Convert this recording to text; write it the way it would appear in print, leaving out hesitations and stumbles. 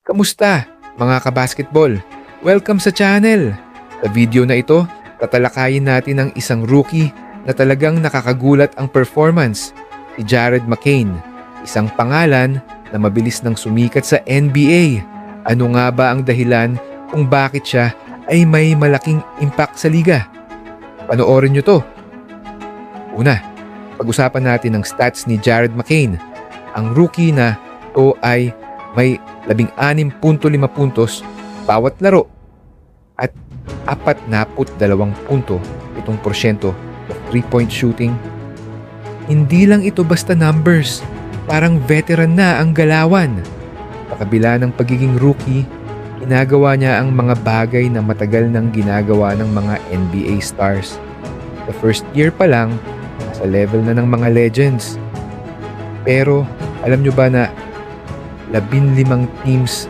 Kamusta mga kabasketball? Welcome sa channel! Sa video na ito, tatalakayin natin ang isang rookie na talagang nakakagulat ang performance, si Jared McCain, isang pangalan na mabilis nang sumikat sa NBA. Ano nga ba ang dahilan kung bakit siya ay may malaking impact sa liga? Panoorin nyo to! Una, pag-usapan natin ang stats ni Jared McCain. Ang rookie na to ay may 16.5 puntos bawat laro at 42.7% of 3-point shooting. Hindi lang ito basta numbers, parang veteran na ang galawan. Sa kabila ng pagiging rookie, ginagawa niya ang mga bagay na matagal nang ginagawa ng mga NBA stars. The first year pa lang, nasa level na ng mga legends. Pero alam nyo ba na 15 teams